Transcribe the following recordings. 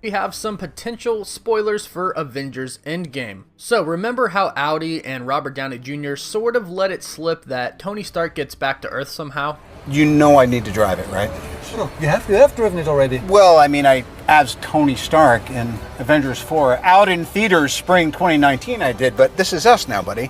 We have some potential spoilers for Avengers Endgame. So remember how Audi and Robert Downey Jr. sort of let it slip that Tony Stark gets back to Earth somehow? You know I need to drive it, right? Sure, you have driven it already. Well, I mean, as Tony Stark in Avengers 4, out in theaters spring 2019 I did, but this is us now, buddy.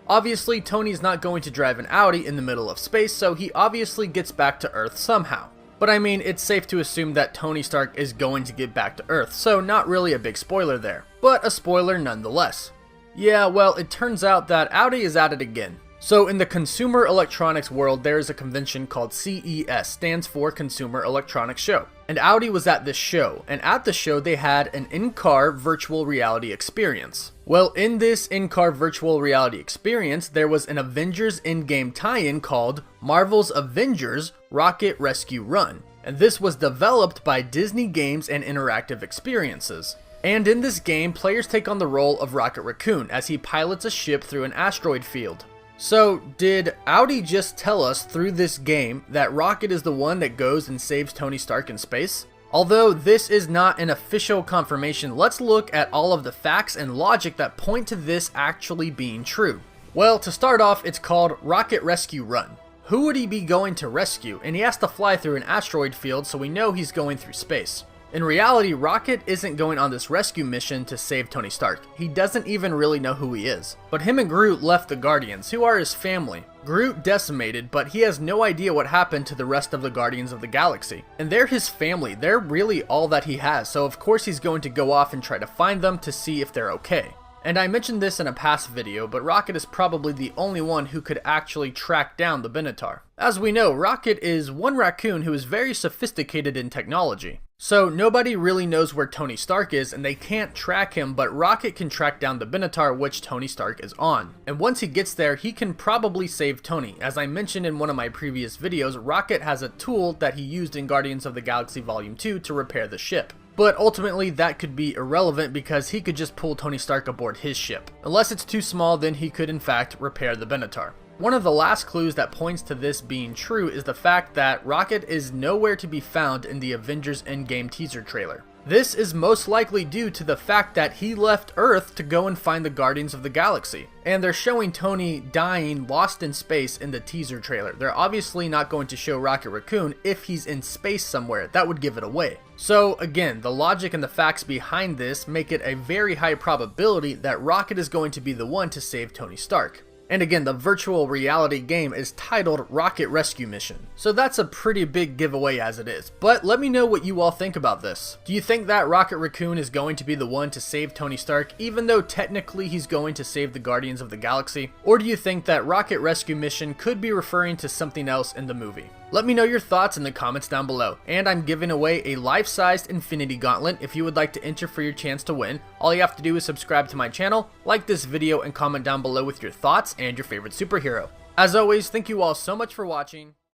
Obviously, Tony's not going to drive an Audi in the middle of space, so he obviously gets back to Earth somehow. But I mean, it's safe to assume that Tony Stark is going to get back to Earth, so not really a big spoiler there. But a spoiler nonetheless. Yeah, well, it turns out that Audi is at it again. So in the consumer electronics world, there is a convention called CES, stands for Consumer Electronics Show. And Audi was at this show, and at the show they had an in-car virtual reality experience. Well, in this in-car virtual reality experience, there was an Avengers Endgame tie-in called Marvel's Avengers Rocket Rescue Run. And this was developed by Disney Games and Interactive Experiences. And in this game, players take on the role of Rocket Raccoon as he pilots a ship through an asteroid field. So, did Audi just tell us through this game that Rocket is the one that goes and saves Tony Stark in space? Although this is not an official confirmation, let's look at all of the facts and logic that point to this actually being true. Well, to start off, it's called Rocket Rescue Run. Who would he be going to rescue? And he has to fly through an asteroid field, so we know he's going through space. In reality, Rocket isn't going on this rescue mission to save Tony Stark. He doesn't even really know who he is. But him and Groot left the Guardians, who are his family. Groot decimated, but he has no idea what happened to the rest of the Guardians of the Galaxy. And they're his family, they're really all that he has, so of course he's going to go off and try to find them to see if they're okay. And I mentioned this in a past video, but Rocket is probably the only one who could actually track down the Benatar. As we know, Rocket is one raccoon who is very sophisticated in technology. So nobody really knows where Tony Stark is and they can't track him, but Rocket can track down the Benatar which Tony Stark is on. And once he gets there, he can probably save Tony. As I mentioned in one of my previous videos, Rocket has a tool that he used in Guardians of the Galaxy Volume 2 to repair the ship. But ultimately that could be irrelevant because he could just pull Tony Stark aboard his ship. Unless it's too small, then he could in fact repair the Benatar. One of the last clues that points to this being true is the fact that Rocket is nowhere to be found in the Avengers Endgame teaser trailer. This is most likely due to the fact that he left Earth to go and find the Guardians of the Galaxy. And they're showing Tony dying lost in space in the teaser trailer. They're obviously not going to show Rocket Raccoon if he's in space somewhere. That would give it away. So again, the logic and the facts behind this make it a very high probability that Rocket is going to be the one to save Tony Stark. And again, the virtual reality game is titled Rocket Rescue Mission. So that's a pretty big giveaway as it is. But let me know what you all think about this. Do you think that Rocket Raccoon is going to be the one to save Tony Stark, even though technically he's going to save the Guardians of the Galaxy? Or do you think that Rocket Rescue Mission could be referring to something else in the movie? Let me know your thoughts in the comments down below. And I'm giving away a life-sized Infinity Gauntlet if you would like to enter for your chance to win. All you have to do is subscribe to my channel, like this video, and comment down below with your thoughts and your favorite superhero. As always, thank you all so much for watching.